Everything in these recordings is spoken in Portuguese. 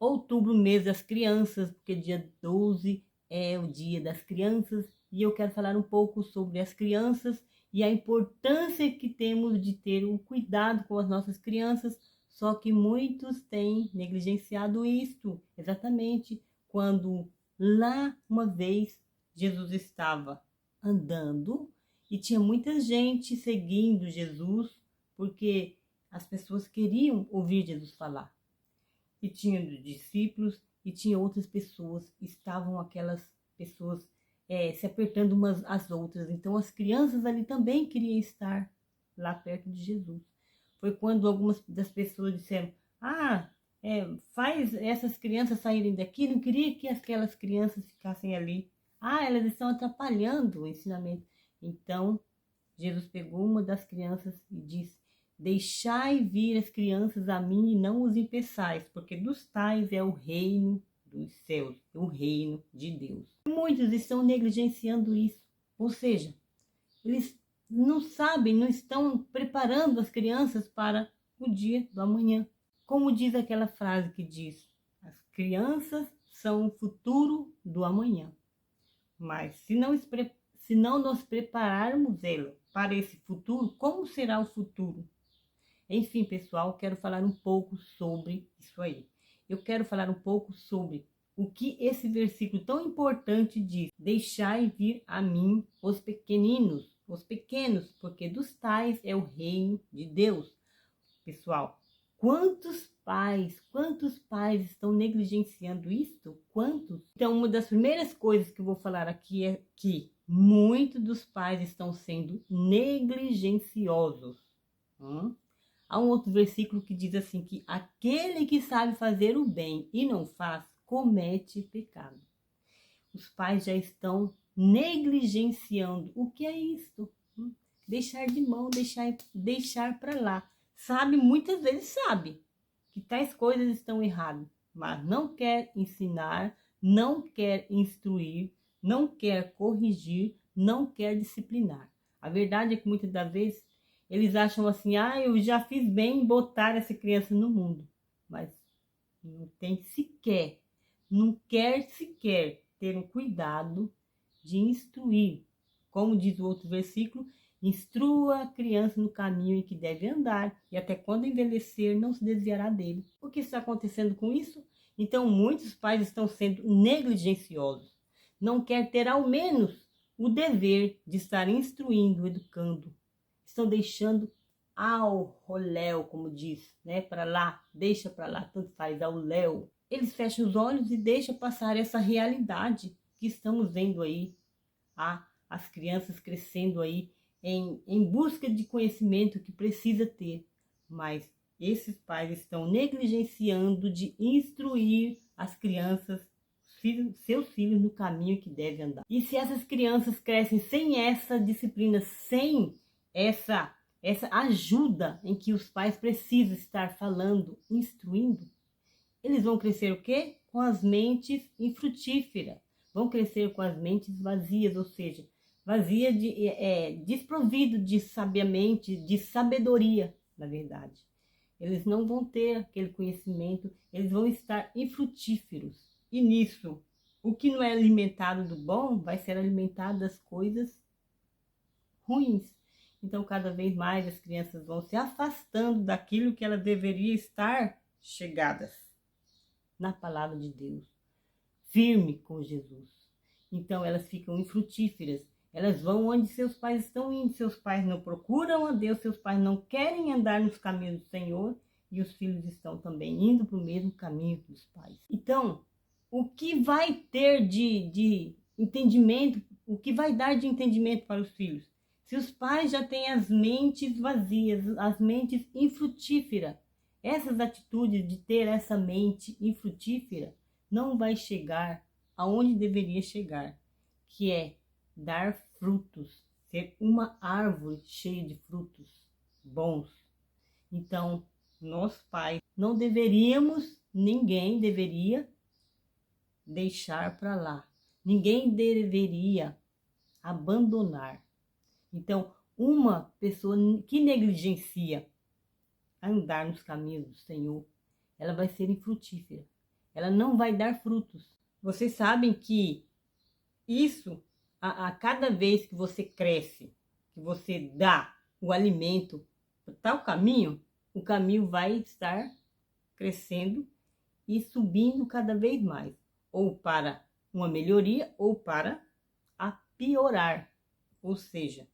outubro, mês das crianças, porque dia 12 é o dia das crianças, e eu quero falar um pouco sobre as crianças e a importância que temos de ter um cuidado com as nossas crianças, só que muitos têm negligenciado isto, exatamente quando lá uma vez Jesus estava andando e tinha muita gente seguindo Jesus, porque as pessoas queriam ouvir Jesus falar. E tinha discípulos e tinha outras pessoas, estavam aquelas pessoas se apertando umas às outras. Então as crianças ali também queriam estar lá perto de Jesus. Foi quando algumas das pessoas disseram, faz essas crianças saírem daqui, não queria que aquelas crianças ficassem ali. Elas estão atrapalhando o ensinamento. Então Jesus pegou uma das crianças e disse, deixai vir as crianças a mim e não os impeçais, porque dos tais é o reino dos céus, o reino de Deus. Muitos estão negligenciando isso, ou seja, eles não sabem, não estão preparando as crianças para o dia do amanhã. Como diz aquela frase que diz, as crianças são o futuro do amanhã. Mas se não nós prepararmos ela para esse futuro, como será o futuro? Enfim, pessoal, quero falar um pouco sobre isso aí. Eu quero falar um pouco sobre o que esse versículo tão importante diz. Deixai vir a mim os pequeninos, os pequenos, porque dos tais é o reino de Deus. Pessoal, quantos pais estão negligenciando isso? Quantos? Então, uma das primeiras coisas que eu vou falar aqui é que muitos dos pais estão sendo negligenciosos. Há um outro versículo que diz assim, que aquele que sabe fazer o bem e não faz, comete pecado. Os pais já estão negligenciando. O que é isso? Deixar de mão, deixar para lá. Muitas vezes sabe que tais coisas estão erradas, mas não quer ensinar, não quer instruir, não quer corrigir, não quer disciplinar. A verdade é que muitas das vezes eles acham assim, eu já fiz bem em botar essa criança no mundo, mas não quer sequer ter um cuidado de instruir. Como diz o outro versículo, instrua a criança no caminho em que deve andar, e até quando envelhecer não se desviará dele. O que está acontecendo com isso? Então, muitos pais estão sendo negligenciosos. Não quer ter ao menos o dever de estar instruindo, educando. Estão deixando ao roléu, como diz, para lá, deixa para lá, tanto faz, ao léu. Eles fecham os olhos e deixam passar essa realidade que estamos vendo aí, as crianças crescendo aí em busca de conhecimento que precisa ter, mas esses pais estão negligenciando de instruir as crianças, seus filhos, no caminho que devem andar. E se essas crianças crescem sem essa disciplina, sem essa ajuda em que os pais precisam estar falando, instruindo, eles vão crescer o quê? Com as mentes infrutíferas, vão crescer com as mentes vazias, ou seja, vazia desprovido de sabiamente, de sabedoria, na verdade. Eles não vão ter aquele conhecimento, eles vão estar infrutíferos. E nisso, o que não é alimentado do bom, vai ser alimentado das coisas ruins. Então, cada vez mais as crianças vão se afastando daquilo que elas deveriam estar chegadas na palavra de Deus, firme com Jesus. Então, elas ficam infrutíferas. Elas vão onde seus pais estão indo. Seus pais não procuram a Deus, seus pais não querem andar nos caminhos do Senhor, e os filhos estão também indo para o mesmo caminho dos pais. Então, o que vai ter de entendimento, o que vai dar de entendimento para os filhos? Se os pais já têm as mentes vazias, as mentes infrutíferas, essas atitudes de ter essa mente infrutífera não vai chegar aonde deveria chegar, que é dar frutos, ser uma árvore cheia de frutos bons. Então, nós pais não deveríamos, ninguém deveria deixar para lá, ninguém deveria abandonar. Então, uma pessoa que negligencia andar nos caminhos do Senhor, ela vai ser infrutífera. ela não vai dar frutos. Vocês sabem que isso, a cada vez que você cresce, que você dá o alimento para tal caminho, o caminho vai estar crescendo e subindo cada vez mais, ou para uma melhoria ou para a piorar. Ou seja,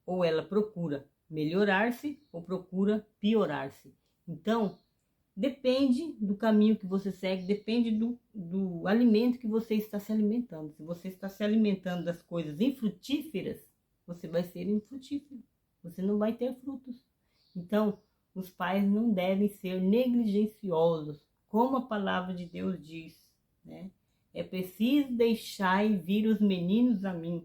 ou ela procura melhorar-se ou procura piorar-se. Então, depende do caminho que você segue, depende do alimento que você está se alimentando. Se você está se alimentando das coisas infrutíferas, você vai ser infrutífero. Você não vai ter frutos. Então, os pais não devem ser negligenciosos, como a palavra de Deus diz, né? É preciso deixar vir os meninos a mim.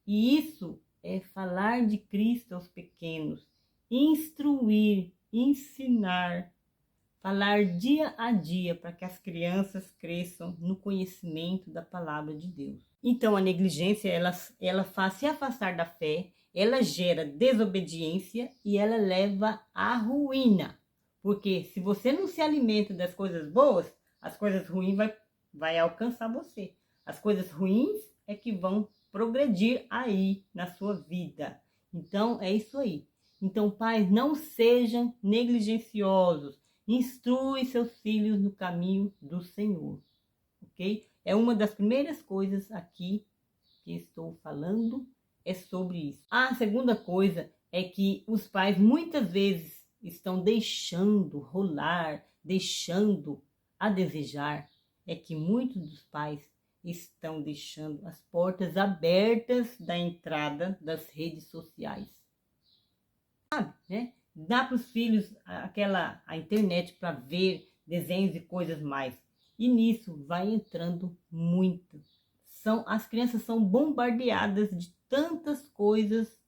E isso é falar de Cristo aos pequenos, instruir, ensinar, falar dia a dia para que as crianças cresçam no conhecimento da palavra de Deus. Então, a negligência, ela faz se afastar da fé, ela gera desobediência e ela leva à ruína. Porque se você não se alimenta das coisas boas, as coisas ruins vai alcançar você. As coisas ruins é que vão progredir aí na sua vida. Então, é isso aí. Então, pais, não sejam negligenciosos. Instrui seus filhos no caminho do Senhor, ok? É uma das primeiras coisas aqui que estou falando, é sobre isso. A segunda coisa é que os pais muitas vezes estão deixando rolar, deixando a desejar. É que muitos dos pais estão deixando as portas abertas da entrada das redes sociais. Sabe, né? Dá para os filhos a internet para ver desenhos e coisas mais. E nisso vai entrando muito. As crianças são bombardeadas de tantas coisas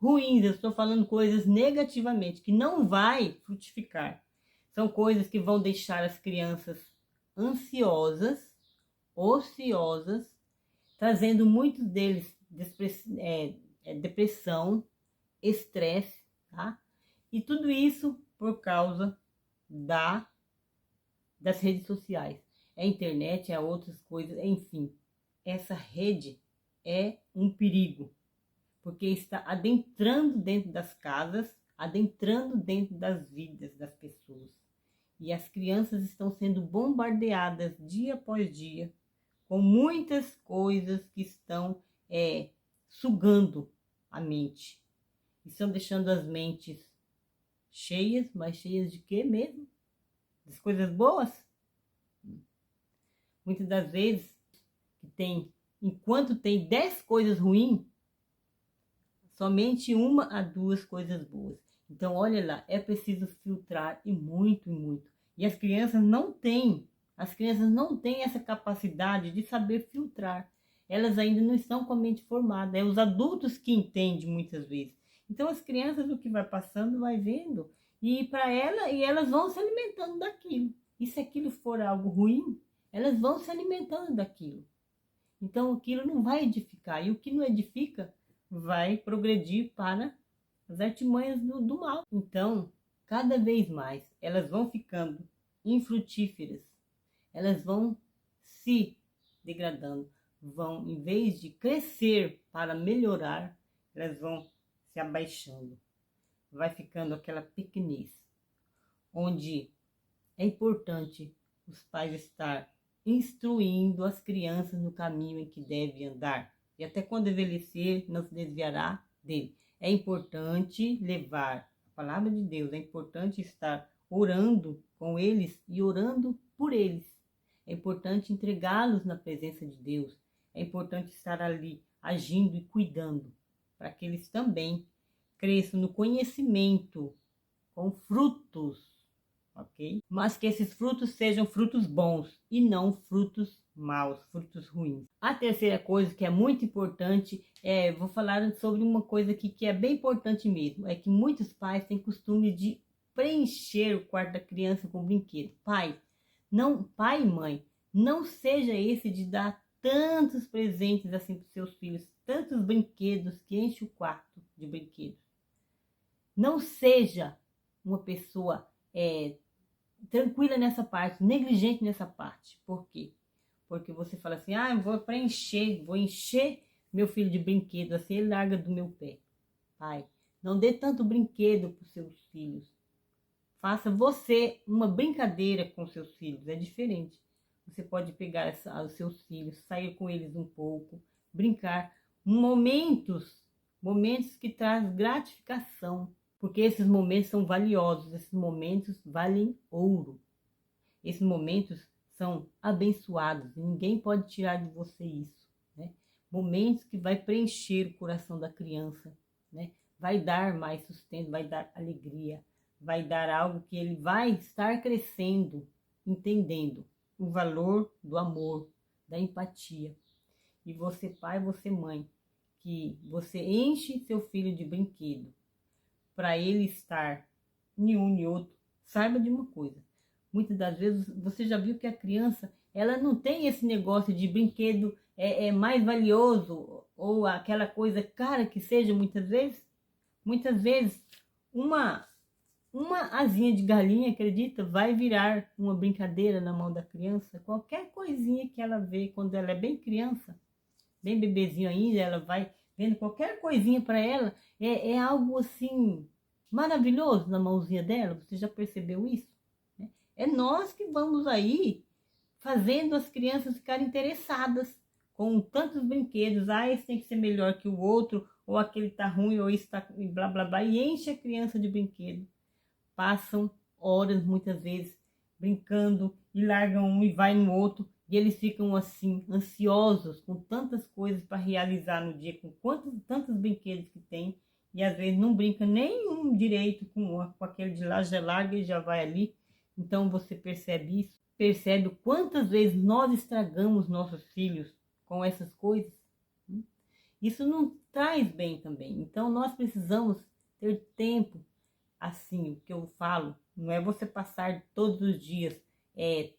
ruins. Eu estou falando coisas negativamente, que não vai frutificar. São coisas que vão deixar as crianças ansiosas, ociosas, trazendo muitos deles depressão, estresse, tá? E tudo isso por causa das redes sociais. É internet, é outras coisas, enfim. Essa rede é um perigo, porque está adentrando dentro das casas, adentrando dentro das vidas das pessoas. E as crianças estão sendo bombardeadas dia após dia com muitas coisas que estão sugando a mente. Estão deixando as mentes cheias, mas cheias de quê mesmo? Das coisas boas? Muitas das vezes, enquanto tem 10 coisas ruins, somente 1 a 2 coisas boas. Então, olha lá, é preciso filtrar e muito, muito. E as crianças não têm essa capacidade de saber filtrar. Elas ainda não estão com a mente formada. É os adultos que entendem muitas vezes. Então, as crianças, o que vai passando, vai vendo. E elas vão se alimentando daquilo. E se aquilo for algo ruim, elas vão se alimentando daquilo. Então, aquilo não vai edificar. E o que não edifica vai progredir para as artimanhas do mal. Então, cada vez mais, elas vão ficando infrutíferas. Elas vão se degradando. Em vez de crescer para melhorar, elas vão se abaixando. Vai ficando aquela pequenez, onde é importante os pais estar instruindo as crianças no caminho em que deve andar. E até quando envelhecer, não se desviará dele. É importante levar a palavra de Deus, é importante estar orando com eles e orando por eles. É importante entregá-los na presença de Deus. É importante estar ali agindo e cuidando, para que eles também cresçam no conhecimento, com frutos, ok? Mas que esses frutos sejam frutos bons e não frutos maus, frutos ruins. A terceira coisa que é muito importante, vou falar sobre uma coisa aqui que é bem importante mesmo, é que muitos pais têm costume de preencher o quarto da criança com brinquedo. Pai e mãe, não seja esse de dar tantos presentes assim para os seus filhos, tantos brinquedos que enche o quarto de brinquedos. Não seja uma pessoa tranquila nessa parte, negligente nessa parte. Por quê? Porque você fala assim, eu vou encher meu filho de brinquedo, assim ele larga do meu pé. Pai, não dê tanto brinquedo para os seus filhos. Faça você uma brincadeira com seus filhos, é diferente. Você pode pegar os seus filhos, sair com eles um pouco, brincar. Momentos que trazem gratificação, porque esses momentos são valiosos, esses momentos valem ouro. Esses momentos são abençoados e ninguém pode tirar de você isso, né? Momentos que vai preencher o coração da criança, né? Vai dar mais sustento, vai dar alegria, vai dar algo que ele vai estar crescendo, entendendo o valor do amor, da empatia. E você, pai, você, mãe, que você enche seu filho de brinquedo para ele estar em um e outro, saiba de uma coisa. Muitas das vezes você já viu que a criança ela não tem esse negócio de brinquedo é mais valioso ou aquela coisa cara que seja muitas vezes uma asinha de galinha, acredita, vai virar uma brincadeira na mão da criança. Qualquer coisinha que ela vê quando ela é bem criança, bem bebezinho ainda, ela vai vendo qualquer coisinha para ela, é algo assim maravilhoso na mãozinha dela. Você já percebeu isso? É nós que vamos aí fazendo as crianças ficarem interessadas com tantos brinquedos. Esse tem que ser melhor que o outro, ou aquele tá ruim, ou isso tá blá blá blá, e enche a criança de brinquedo. Passam horas muitas vezes brincando e largam um e vai no outro, e eles ficam assim ansiosos com tantas coisas para realizar no dia, com tantos brinquedos que tem, e às vezes não brinca nenhum direito com aquele de lá, já larga e já vai ali. Então você percebe isso, percebe quantas vezes nós estragamos nossos filhos com essas coisas. Isso não traz bem também. Então nós precisamos ter tempo. Assim, o que eu falo, não é você passar todos os dias,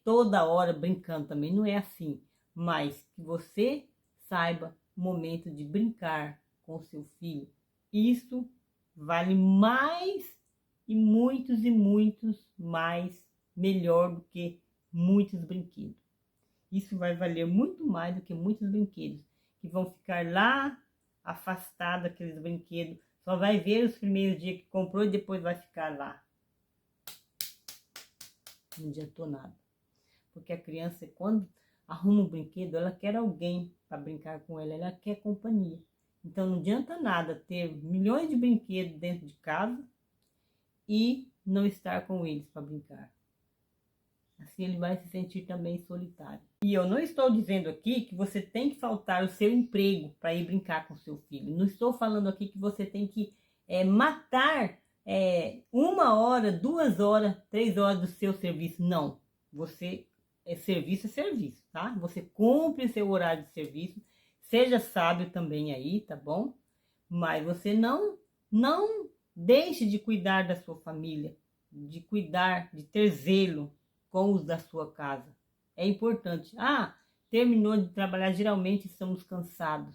toda hora brincando também, não é assim. Mas que você saiba o momento de brincar com o seu filho. Isso vale mais e muitos mais melhor do que muitos brinquedos. Isso vai valer muito mais do que muitos brinquedos que vão ficar lá afastados daqueles brinquedos. Só vai ver os primeiros dias que comprou e depois vai ficar lá. Não adiantou nada. Porque a criança, quando arruma um brinquedo, ela quer alguém para brincar com ela, ela quer companhia. Então não adianta nada ter milhões de brinquedos dentro de casa e não estar com eles para brincar. Assim ele vai se sentir também solitário. E eu não estou dizendo aqui que você tem que faltar o seu emprego para ir brincar com seu filho. Não estou falando aqui que você tem que matar 1 hora, 2 horas, 3 horas do seu serviço. Não. Você serviço é serviço, tá? Você cumpre seu horário de serviço. Seja sábio também aí, tá bom? Mas você não deixe de cuidar da sua família, de cuidar, de ter zelo com os da sua casa. É importante. Terminou de trabalhar, geralmente estamos cansados.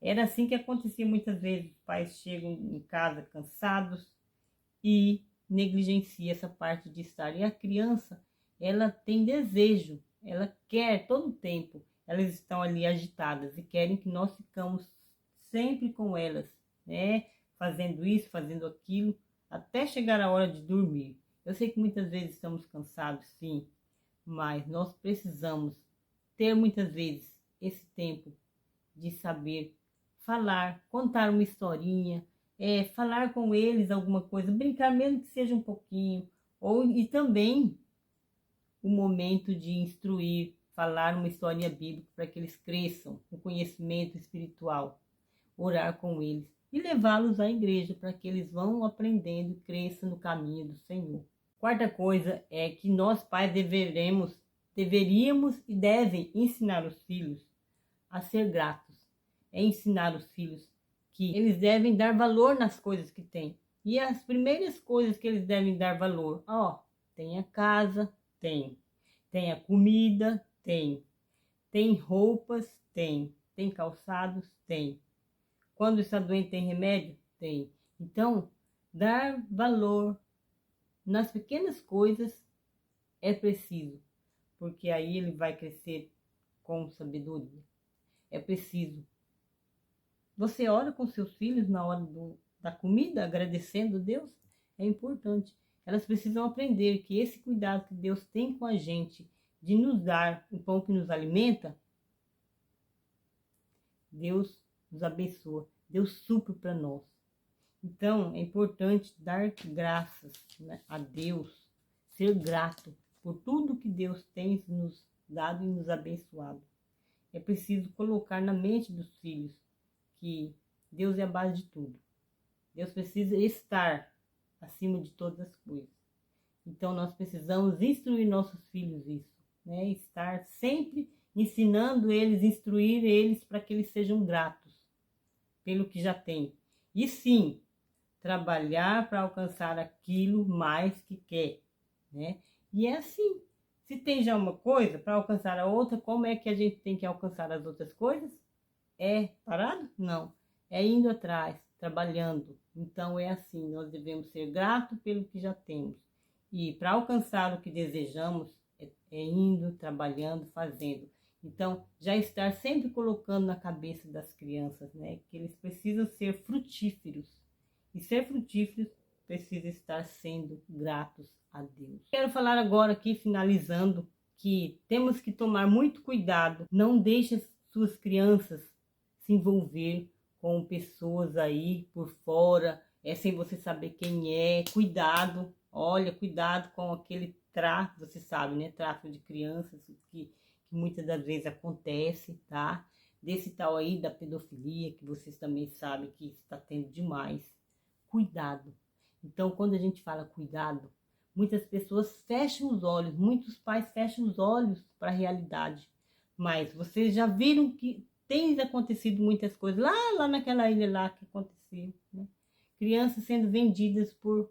Era assim que acontecia muitas vezes. Os pais chegam em casa cansados e negligenciam essa parte de estar. E a criança, ela tem desejo, ela quer todo o tempo. Elas estão ali agitadas e querem que nós ficamos sempre com elas, né? Fazendo isso, fazendo aquilo, até chegar a hora de dormir. Eu sei que muitas vezes estamos cansados, sim, mas nós precisamos ter muitas vezes esse tempo de saber falar, contar uma historinha, falar com eles alguma coisa, brincar mesmo que seja um pouquinho, e também o momento de instruir, falar uma historinha bíblica para que eles cresçam com conhecimento espiritual, orar com eles e levá-los à igreja para que eles vão aprendendo e cresçam no caminho do Senhor. Quarta coisa é que nós pais deveríamos e devem ensinar os filhos a ser gratos. É ensinar os filhos que eles devem dar valor nas coisas que têm. E as primeiras coisas que eles devem dar valor, tem a casa, tem a comida, tem roupas, tem calçados, tem. Quando está doente tem remédio? Tem. Então, dar valor nas pequenas coisas É preciso, porque aí ele vai crescer com sabedoria. É preciso. Você ora com seus filhos na hora da comida, agradecendo a Deus? É importante. Elas precisam aprender que esse cuidado que Deus tem com a gente, de nos dar o pão que nos alimenta, Deus nos abençoa, Deus supre para nós. Então, é importante dar graças, né, a Deus, ser grato por tudo que Deus tem nos dado e nos abençoado. É preciso colocar na mente dos filhos que Deus é a base de tudo. Deus precisa estar acima de todas as coisas. Então, nós precisamos instruir nossos filhos isso, né? Estar sempre ensinando eles, instruir eles para que eles sejam gratos pelo que já têm. E sim, trabalhar para alcançar aquilo mais que quer, né? E é assim. Se tem já uma coisa para alcançar a outra, como é que a gente tem que alcançar as outras coisas? É parado? Não. É indo atrás, trabalhando. Então é assim, nós devemos ser gratos pelo que já temos. E para alcançar o que desejamos, é indo, trabalhando, fazendo. Então, já estar sempre colocando na cabeça das crianças, né, que eles precisam ser frutíferos. E ser frutíferos precisa estar sendo gratos a Deus. Quero falar agora aqui, finalizando, que temos que tomar muito cuidado. Não deixe suas crianças se envolver com pessoas aí por fora, sem você saber quem é. Cuidado, olha, cuidado com aquele tráfico, você sabe, né? Tráfico de crianças, que muitas das vezes acontece, tá? Desse tal aí da pedofilia, que vocês também sabem que está tendo demais. Cuidado. Então, quando a gente fala cuidado, muitas pessoas fecham os olhos, muitos pais fecham os olhos para a realidade. Mas vocês já viram que tem acontecido muitas coisas lá naquela ilha lá que aconteceu, né? Crianças sendo vendidas por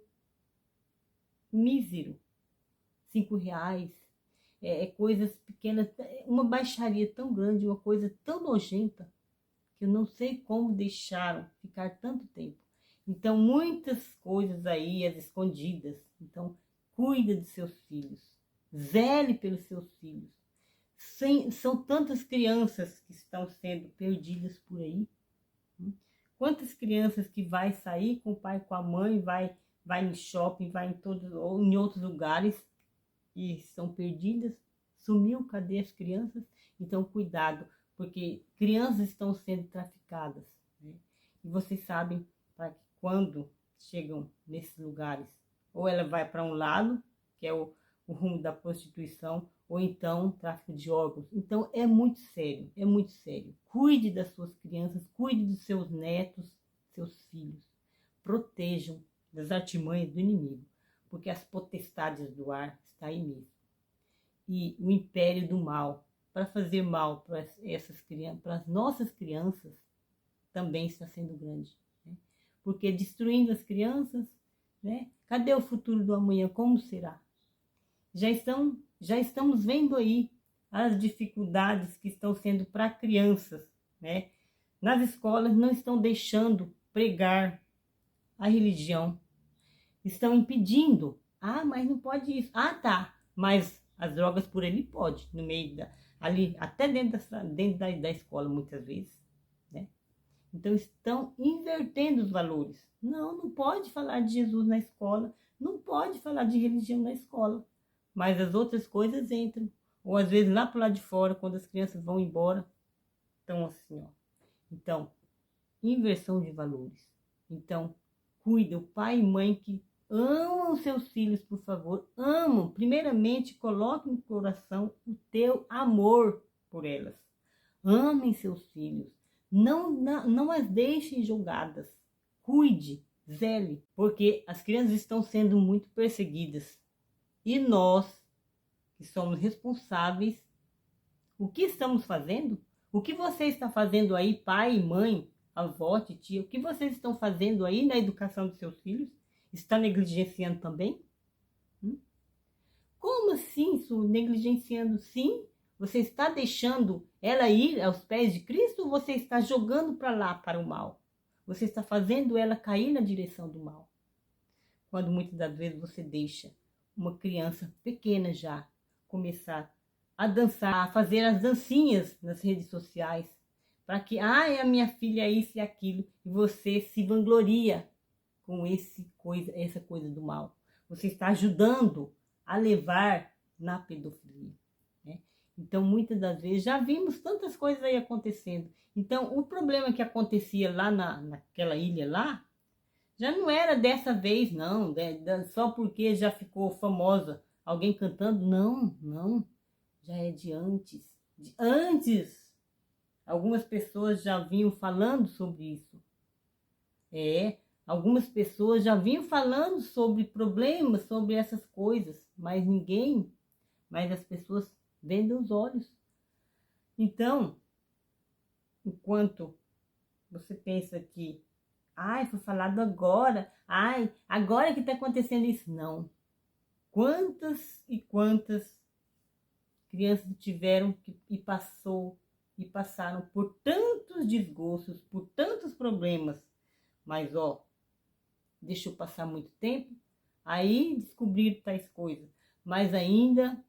mísero, R$ 5, coisas pequenas, uma baixaria tão grande, uma coisa tão nojenta, que eu não sei como deixaram ficar tanto tempo. Então, muitas coisas aí, as escondidas. Então, cuida de seus filhos, zele pelos seus filhos. São tantas crianças que estão sendo perdidas por aí. Quantas crianças que vai sair com o pai, com a mãe, vai em shopping, vai em todos ou em outros lugares e são perdidas. Sumiu, cadê as crianças? Então, cuidado, porque crianças estão sendo traficadas, né? E vocês sabem, para que quando chegam nesses lugares, ou ela vai para um lado, que é o rumo da prostituição, ou então tráfico de órgãos. Então é muito sério, é muito sério. Cuide das suas crianças, cuide dos seus netos, seus filhos. Protejam das artimanhas do inimigo, porque as potestades do ar estão aí mesmo. E o império do mal, para fazer mal para essas crianças, para as nossas crianças, também está sendo grande, né? Porque destruindo as crianças, né? Cadê o futuro do amanhã? Como será? Já estamos vendo aí as dificuldades que estão sendo para crianças, né? Nas escolas não estão deixando pregar a religião, estão impedindo. Ah, mas não pode isso. Ah, tá, mas as drogas por ali pode, no meio ali, até dentro da escola muitas vezes, né? Então estão invertendo os valores. Não pode falar de Jesus na escola, não pode falar de religião na escola. Mas as outras coisas entram. Ou às vezes lá para o lado de fora, quando as crianças vão embora, estão assim, ó. Então, inversão de valores. Então, cuida, o pai e mãe que amam seus filhos, por favor, amam. Primeiramente, coloque no coração o teu amor por elas. Amem seus filhos. Não as deixem jogadas. Cuide, zele, porque as crianças estão sendo muito perseguidas. E nós, que somos responsáveis, o que estamos fazendo? O que você está fazendo aí, pai, mãe, avó, titia? O que vocês estão fazendo aí na educação dos seus filhos? Está negligenciando também? Como assim, isso, negligenciando? Sim, você está deixando ela ir aos pés de Cristo ou você está jogando para lá, para o mal? Você está fazendo ela cair na direção do mal. Quando muitas das vezes você deixa uma criança pequena já começar a dançar, a fazer as dancinhas nas redes sociais, para que, a minha filha é isso e aquilo, e você se vangloria com essa coisa do mal. Você está ajudando a levar na pedofilia, né? Então, muitas das vezes, já vimos tantas coisas aí acontecendo. Então, o problema que acontecia lá naquela ilha lá, já não era dessa vez, não, só porque já ficou famosa alguém cantando, não, já é de antes. De antes, algumas pessoas já vinham falando sobre isso. Algumas pessoas já vinham falando sobre problemas, sobre essas coisas, mas as pessoas vendem os olhos. Então, enquanto você pensa que, foi falado agora, agora que está acontecendo isso, não. Quantas e quantas crianças tiveram e passaram por tantos desgostos, por tantos problemas, mas deixou passar muito tempo, aí descobriram tais coisas, mas ainda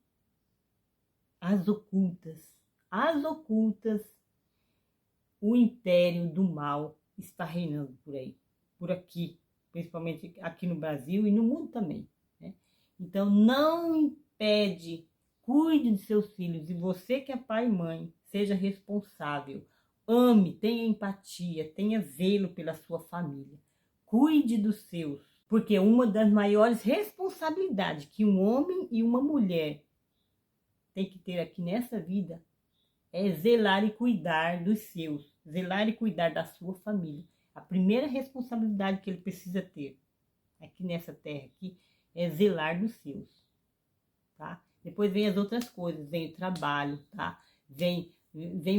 as ocultas, o império do mal está reinando por aí, por aqui, principalmente aqui no Brasil e no mundo também, né? Então não impede, cuide de seus filhos, e você que é pai e mãe, seja responsável, ame, tenha empatia, tenha zelo pela sua família, cuide dos seus, porque uma das maiores responsabilidades que um homem e uma mulher tem que ter aqui nessa vida é zelar e cuidar dos seus, zelar e cuidar da sua família. A primeira responsabilidade que ele precisa ter aqui nessa terra aqui é zelar dos seus, tá? Depois vem as outras coisas, vem o trabalho, tá? Vem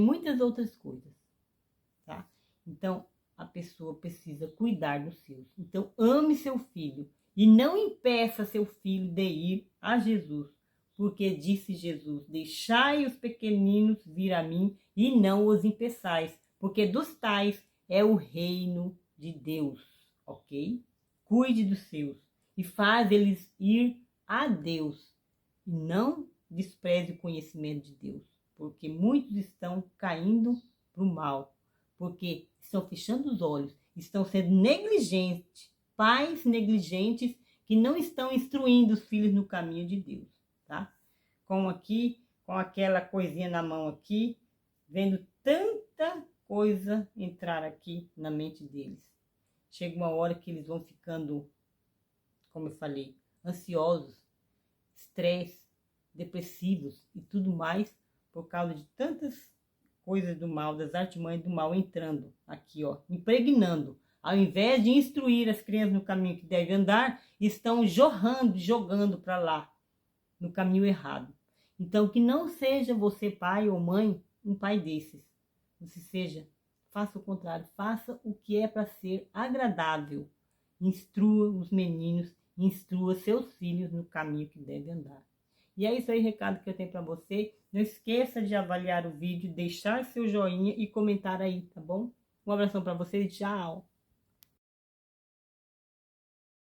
muitas outras coisas, tá? Então, a pessoa precisa cuidar dos seus. Então, ame seu filho e não impeça seu filho de ir a Jesus, porque disse Jesus: deixai os pequeninos vir a mim e não os impeçais, porque dos tais é o reino de Deus, ok? Cuide dos seus e faz eles ir a Deus e não despreze o conhecimento de Deus, porque muitos estão caindo para o mal, porque estão fechando os olhos, estão sendo negligentes, pais negligentes que não estão instruindo os filhos no caminho de Deus, tá? Com aquela coisinha na mão aqui, vendo tanta coisa entrar aqui na mente deles. Chega uma hora que eles vão ficando, como eu falei, ansiosos, estresse, depressivos e tudo mais, por causa de tantas coisas do mal, das artimanhas do mal entrando aqui, impregnando. Ao invés de instruir as crianças no caminho que devem andar, estão jogando para lá, no caminho errado. Então, que não seja você, pai ou mãe, um pai desses. Faça o contrário, faça o que é para ser agradável. Instrua os meninos, instrua seus filhos no caminho que devem andar. E é isso aí, recado que eu tenho para você. Não esqueça de avaliar o vídeo, deixar seu joinha e comentar aí, tá bom? Um abração para você e tchau!